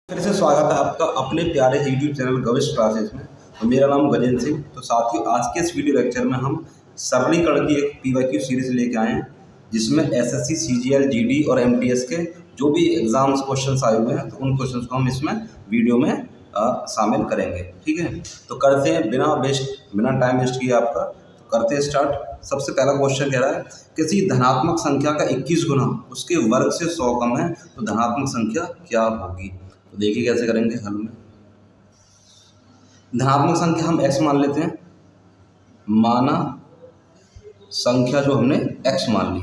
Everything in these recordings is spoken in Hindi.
फिर से स्वागत है आपका अपने प्यारे यूट्यूब चैनल गविश क्लासेस में। तो मेरा नाम गजेंद्र सिंह। तो साथियों, आज के इस वीडियो लेक्चर में हम सरलीकरण की एक पीवाईक्यू सीरीज लेके आए हैं, जिसमें एसएससी, सीजीएल, जीडी और एमटीएस के जो भी एग्जाम्स क्वेश्चंस आए हुए हैं, तो उन क्वेश्चंस को हम इसमें वीडियो में शामिल करेंगे। ठीक है, तो करते हैं बिना टाइम वेस्ट किए आपका, तो करते हैं स्टार्ट। सबसे पहला क्वेश्चन कह रहा है, किसी धनात्मक संख्या का 21 गुना उसके वर्ग से 100 कम है तो धनात्मक संख्या क्या होगी। तो देखिए कैसे करेंगे हल में। धनात्मक संख्या हम x मान लेते हैं, माना संख्या जो हमने x मान ली।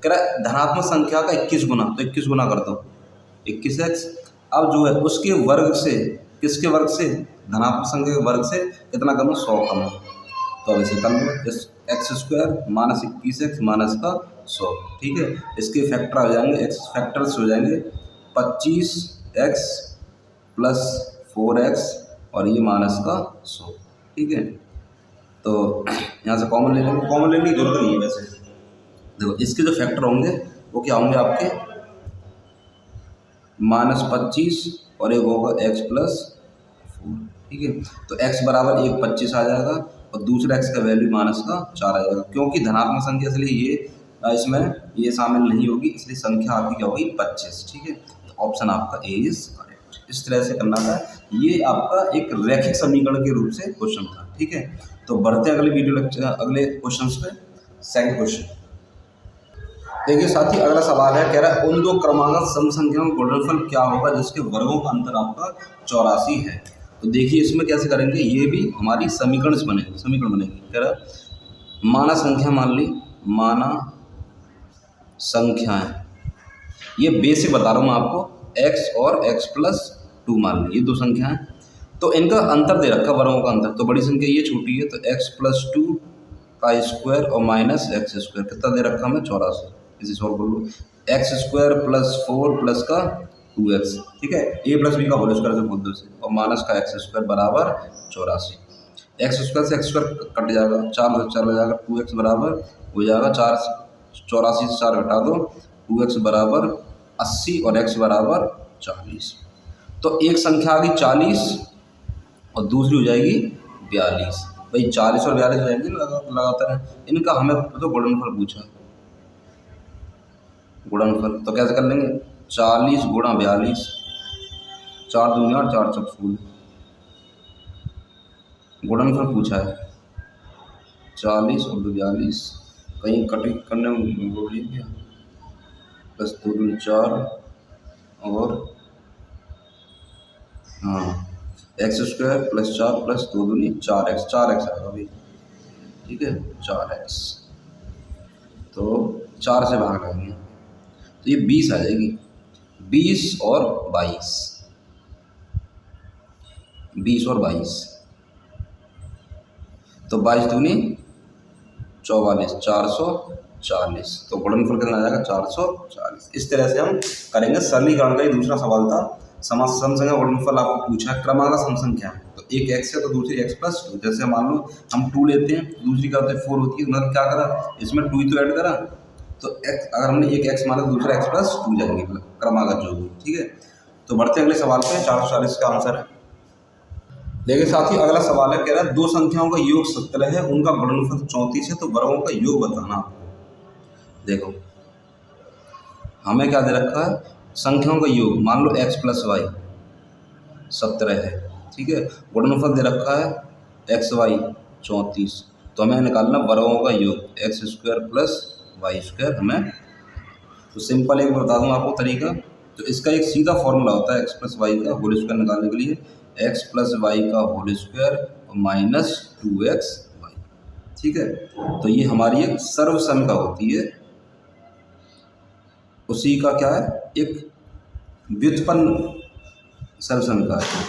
कह रहा है धनात्मक संख्या का 21 गुना, तो 21 गुना कर दो 21x। अब जो है उसके वर्ग से, किसके वर्ग से, धनात्मक संख्या के वर्ग से कितना कम है, 100 कम है। तो अब इसे कर लो, X square minus 21x minus का 100। ठीक है, इसके फैक्टर आ जाएंगे, एक्स फैक्टर्स हो जाएंगे 25x प्लस 4x और ये माइनस का 100। ठीक है, तो यहाँ से कॉमन ले लेंगे, कॉमन लेने की जरूरत नहीं है वैसे। देखो इसके जो फैक्टर होंगे वो क्या होंगे आपके, -25 और एक होगा x प्लस 4। ठीक है, तो x बराबर 1 25 आ जाएगा और दूसरा x का वैल्यू माइनस का 4 आ जाएगा। क्योंकि धनात्मक संख्या इसलिए ये इसमें ये शामिल नहीं होगी, इसलिए संख्या आपकी क्या होगी 25। ठीक है, तो ऑप्शन आपका ए इज करेक्ट। इस तरह से करना था, ये आपका एक रैखिक समीकरण के रूप से क्वेश्चन था। ठीक है, तो बढ़ते अगले वीडियो लेक्चर अगले क्वेश्चन पे। सेकंड क्वेश्चन देखिए साथी, अगला सवाल है, कह रहा है उन दो क्रमागत सम संख्याओं का गुणनफल क्या होगा जिसके वर्गों का अंतर आपका 84 है। तो देखिए इसमें कैसे करेंगे, ये भी हमारी समीकरण बनेगी। कह रहा है माना संख्या मान ली, माना संख्याएं, ये बेसिक बता रहा हूँ मैं आपको, x और x प्लस 2 मान ली, ये दो संख्या हैं। तो इनका अंतर दे रखा, वर्गों का अंतर। तो बड़ी संख्या ये छोटी है, तो x प्लस 2 का स्क्वायर और माइनस एक्स स्क्वायर कितना दे रखा हमें 84। इसे सॉल्व कर लो, एक्स स्क्वायर प्लस 4 प्लस का 2x। ठीक है, a प्लस बी का होल स्क्वायर से बोल दो इसे, और माइनस का एक्स स्क्वायर बराबर 84। एक्स स्क्वायर से एक्स स्क्वायर कट जाएगा, 4 से 4 हो जाएगा, 2x बराबर हो जाएगा 84 से 4 घटा दो, 2x बराबर 80 और x बराबर 40। तो एक संख्या आ गई 40 और दूसरी हो जाएगी 42। भाई 40 और 42 हो जाएंगे लगातार। इनका हमें तो गुणनफल पूछा, गुणनफल तो कैसे कर लेंगे, 40 गुणा 42, 4 दूनी 8, 4 चौक 16। गुणनफल पूछा है 40 और 42, कहीं कटिंग करने में बोल रही क्या, प्लस 2 दूनी 4 और हाँ एक्स स्क्वायर प्लस 4 प्लस 2 दूनी 4x आएगा भाई। ठीक है, 4x, तो 4 से भाग लगाएंगे तो ये 20 आ जाएगी। 20 और 22, 20 और 22, तो 22 दूनी 44, 440। तो गुणनफल कितना आ जाएगा 440। इस तरह से हम करेंगे। सरलीकरण का ही दूसरा सवाल था, सम संख्या गुणनफल आपको पूछा है, क्रमागत सम संख्या है, तो एक x है तो दूसरी x प्लस 2। जैसे मान लो हम 2 लेते हैं, दूसरी का होता है 4 होती है, मतलब क्या करा इसमें 2 ही तो ऐड करा, तो x अगर हमने एक x माना तो दूसरा x प्लस 2 जाएंगे क्रमागत जो भी। ठीक है, तो बढ़ते अगले सवाल पे। 440 का आंसर है। देखिए साथी, अगला सवाल है, कह रहा है दो संख्याओं का योग 17 है, उनका गुणनफल 34 है, तो वर्गों का योग बताना। देखो हमें क्या दे रखा है, संख्याओं का योग, मान लो x प्लस वाई 17 है। ठीक है, गुणनफल दे रखा है एक्स वाई 34, तो हमें निकालना वर्गों का योग, x square plus y square. हमें तो सिंपल एक बता दूँ आपको तरीका, तो इसका एक सीधा फॉर्मूला होता है एक्स प्लस वाई का होल स्क्वायर निकालने के लिए, एक्स प्लस वाई का होल स्क्वायर और माइनस 2x वाई। ठीक है, तो ये हमारी एक सर्वसम का होती है, उसी का क्या है, एक व्युत्पन्न सर्वसम का है।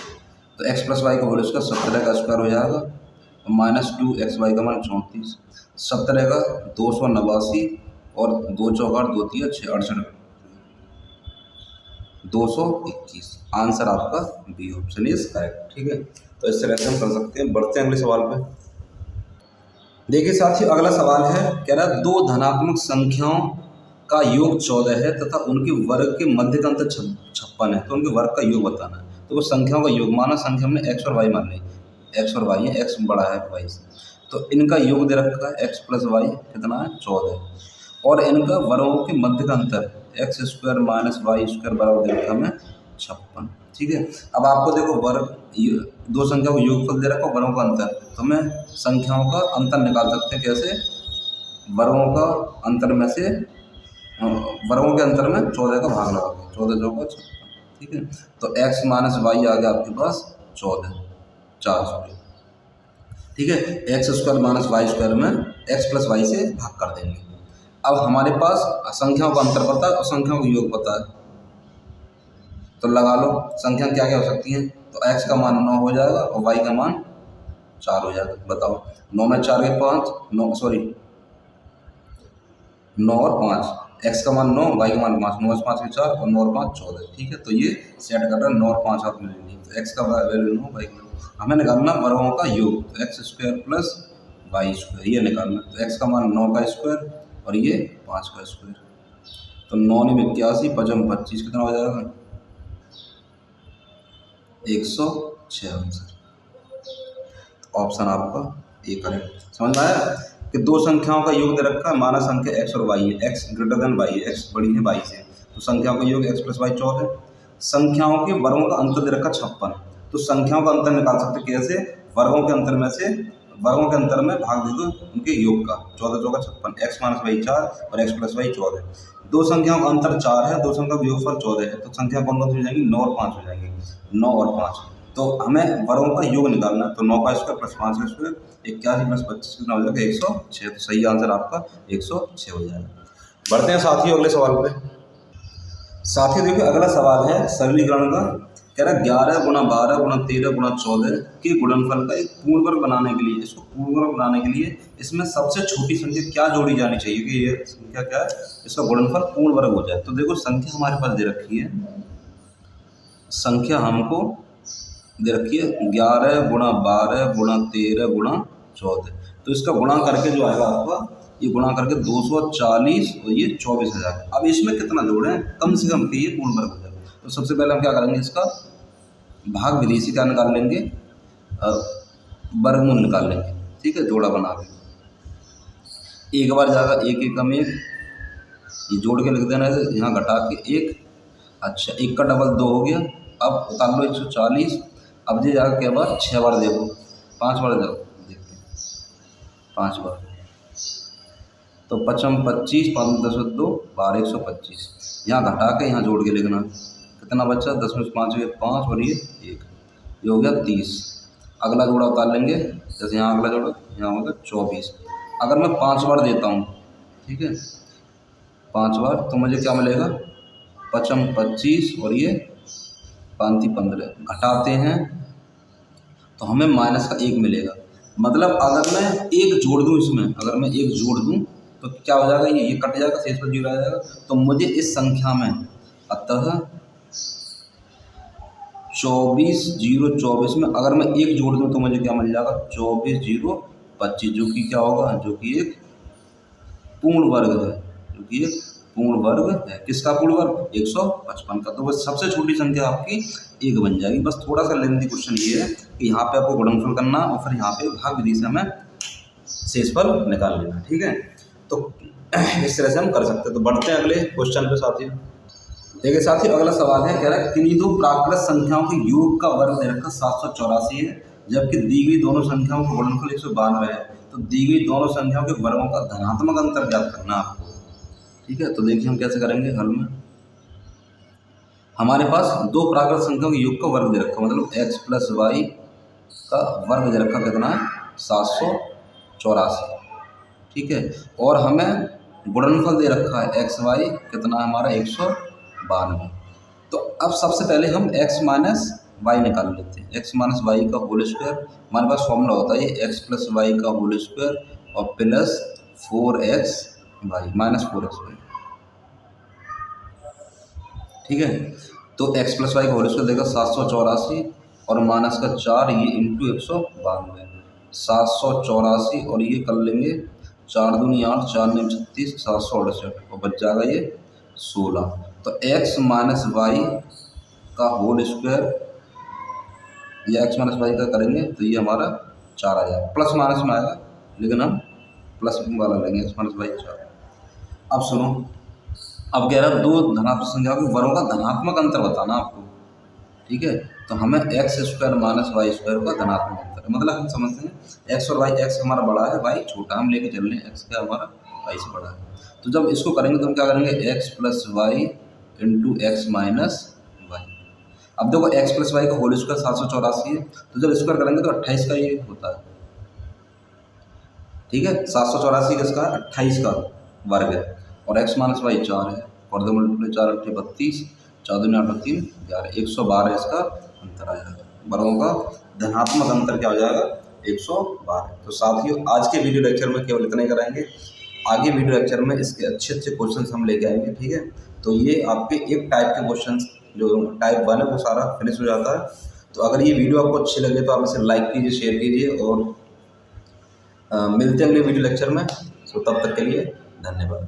तो x प्लस वाई का होल स्क्वायर 17 का स्क्वायर हो जाएगा और माइनस 2x वाई का मान 34, 17 का 289 और 2 चौका 2 3 6 68, 221। आंसर आपका बी ऑप्शन इज करेक्ट। ठीक है, तो इस तरह से हम कर सकते हैं। बढ़ते हैं अगले सवाल पे। देखिए साथियों, अगला सवाल है, कह रहा है दो धनात्मक संख्याओं का योग 14 है तथा उनके वर्ग के मध्य का अंतर 56 है, तो उनके वर्ग का योग बताना है। तो वो संख्याओं का योग माना, संख्या हमने एक्स और वाई मान ली, एक्स और वाई है, एक्स बड़ा है वाई से, तो इनका योग दे रखा है एक्स प्लस वाई कितना है 14, और इनका वर्गों के मध्य का अंतर x square minus y square बराबर दे रखा हमें 56। ठीक है, अब आपको देखो वर्ग दो संख्या को योगफल दे रखा, वर्गों का अंतर, तो हमें संख्याओं का अंतर निकाल सकते हैं कैसे, वर्गों का अंतर में से वर्गों के अंतर में 14 का भाग लगा, 14 चौका 56। ठीक है, तो x माइनस वाई आ गया आपके पास 4। ठीक है, x square minus y square में एक्स प्लस वाई से भाग कर देंगे। अब हमारे पास संख्याओं का अंतर पता है और संख्याओं का योग पता है, तो लगा लो संख्या क्या क्या हो सकती हैं, तो x का मान 9 हो जाएगा और y का मान 4 हो जाएगा। बताओ 9 में 4 के 5, 9 सॉरी 9 और 5, x का मान 9, y का मान 5, 9 और 5 के 4 और 9 और 5 14। ठीक है, तो ये सेट कर रहा है 9 और 5 आप मिलेंगे, तो x का वैल्यू 9, y का हमें निकालना वर्गों का योग, तो x square plus y square ये निकालना, तो x का मान 9 का स्क्वायर और ये 5 का स्क्वायर, तो 9 में 81, 5 में 25 कितना हो जाएगा 106 आंसर। ऑप्शन आपका ए करेक्ट। समझ में आया कि दो संख्याओं का योग दे रखा है, माना संख्या x और y है, x ग्रेटर देन y है, x बड़ी है y से, तो संख्याओं का योग x प्लस वाई 14। संख्याओं के वर्गों का अंतर दे रखा 56, तो संख्याओं का अंतर निकाल सकते कैसे, वर्गों के अंतर में से वर्गों के अंतर में भाग दे दो उनके योग का, 14 चौका 56, एक्स माइनस वाई 4 और एक्स प्लस वाई 14। दो संख्याओं का अंतर 4 है, दो संख्या का योगफल 14 है, तो संख्या कौन कौन सी हो जाएंगी 9 और 5 हो जाएंगी, 9 और 5। तो हमें वर्गों का योग निकालना है, तो 9 का स्क्वायर प्लस 5 का स्क्वायर 81 प्लस 25 कितना हो जाएगा 106, तो सही आंसर आपका 106 हो जाएगा। बढ़ते हैं साथियों अगले सवाल पे। साथियों देखिए अगला सवाल है सरलीकरण का, कह रहा है 11 गुणा 12 गुणा 13 गुणा 14 के गुणनफल का एक पूर्ण वर्ग बनाने के लिए, इसको पूर्ण वर्ग बनाने के लिए इसमें सबसे छोटी संख्या क्या जोड़ी जानी चाहिए कि ये संख्या क्या है इसका गुणनफल पूर्ण वर्ग हो जाए। तो देखो संख्या हमारे पास दे रखी है, संख्या हमको दे रखी है 11 गुणा 12 गुणा 13 गुणा 14, तो इसका गुणा करके जो आएगा आपका ये गुणा करके 240 और ये 24,000। अब इसमें कितना जोड़ें कम से कम कि ये पूर्ण वर्ग हो जाए। तो सबसे पहले हम क्या करेंगे, इसका भाग विधि से क्या निकाल लेंगे, वर्गमूल निकाल लेंगे। ठीक है, जोड़ा बना के एक बार जाएगा 1 एकम 1, ये जोड़ के लिख देना है, यहाँ घटा के 1, अच्छा 1 का डबल 2 हो गया। अब उतार लो 140, अब ये जाएगा क्या बार 6 बार, देखो 5 बार जाओ देखते हैं 5 बार, तो 55 25 5 10 2 12 125, यहाँ घटा के यहाँ जोड़ के लिखना, कितना बच्चा 10 में 5 हुए 5 और ये 1, ये हो गया 30। अगला जोड़ा उतार लेंगे, जैसे यहाँ अगला जोड़ा यहाँ होगा 24। अगर मैं 5 बार देता हूँ, ठीक है 5 बार, तो मुझे क्या मिलेगा 55 25 और ये 5 15, घटाते हैं तो हमें माइनस का 1 मिलेगा। मतलब अगर मैं एक जोड़ दूँ इसमें, अगर मैं एक जोड़ दूँ तो क्या हो जाएगा, ये कट जाएगा, शेष पर 0 आ जाएगा। तो मुझे इस संख्या में अतः 24 0 24 में अगर मैं एक जोड़ दूँ तो मुझे क्या मिल जाएगा 24 0 25, जो कि क्या होगा, जो कि एक पूर्ण वर्ग है, जो कि एक पूर्ण वर्ग है। किसका पूर्ण वर्ग 155 का। तो बस सबसे छोटी संख्या आपकी 1 बन जाएगी। बस थोड़ा सा लेंथी क्वेश्चन ये है कि यहाँ पे आपको गुणनफल करना और फिर यहाँ पे भाग विधि से हमें शेषफल निकाल लेना। ठीक है, तो इस तरह से हम कर सकते हैं। तो बढ़ते हैं अगले क्वेश्चन पे साथियों। देखिए साथियों अगला सवाल है, कह रहा है किन्हीं दो प्राकृत संख्याओं के योग का वर्ग दे रखा 784 है, जबकि दी गई दोनों संख्याओं का गुणनफल 192 है। तो दी गई दोनों संख्याओं के वर्गों का धनात्मक अंतर ज्ञात करना आपको। ठीक है, तो देखिए हम कैसे करेंगे हल में। हमारे पास दो प्राकृत संख्याओं के योग का वर्ग दे रखा, मतलब x प्लस वाई का वर्ग दे रखा कितना है 784। ठीक है, और हमें गुणनफल दे रखा है एक्स वाई कितना है हमारा 192। तो अब सबसे पहले हम x माइनस वाई निकाल लेते हैं। x माइनस वाई का होल स्क्वायर, हमारे पास फॉर्मूला होता है x प्लस वाई का होल स्क्वायर और plus 4x y minus 4x y. ठीक है, तो x प्लस वाई का होल स्क्वायर देगा 784 और माइनस का 4 ये इंटू 192, 784 और ये कर लेंगे 4 दूनी 8 4 9 36 768 और बच जाएगा ये 16। तो x माइनस वाई का होल स्क्वायर ये एक्स माइनस वाई का करेंगे तो ये हमारा 4 आ जाएगा, प्लस माइनस में आएगा लेकिन हम प्लस वाला लेंगे, एक्स माइनस वाई 4। अब सुनो, अब कह रहा है दो धनात्मक संख्याओं के वर्गों का धनात्मक अंतर बताना आपको, ठीक है। तो हमें x square minus y square का धनात्मक अंतर, मतलब हम समझते हैं एक्स और वाई, एक्स हमारा बड़ा है, वाई छोटा, हम लेके चल रहे हैं एक्स क्या हमारा वाई से बड़ा है। तो जब इसको करेंगे तो हम क्या करेंगे, x plus y into x minus y. अब देखो एक्स प्लस वाई का होल स्क्वायर 784 है, तो जब स्क्वायर करेंगे तो 28 का ये होता है, ठीक है। 784 किसका, 28 का वर्ग है, और एक्स माइनस वाई 4 है, और 2 मल्टीप्लाई 4 8 32, 4 दूनी 8 3 11, 112 इसका अंतर आ जाएगा, वर्गों का धनात्मक अंतर क्या हो जाएगा, 112। तो साथियों आज के वीडियो लेक्चर में केवल इतना ही कराएंगे, आगे वीडियो लेक्चर में इसके अच्छे अच्छे क्वेश्चंस हम लेके आएंगे, ठीक है। तो ये आपके एक टाइप के क्वेश्चंस, जो टाइप 1 है वो सारा फिनिश हो जाता है। तो अगर ये वीडियो आपको अच्छी लगे तो आप इसे लाइक कीजिए, शेयर कीजिए, और मिलते हैं अगले वीडियो लेक्चर में। सो तब तक के लिए धन्यवाद।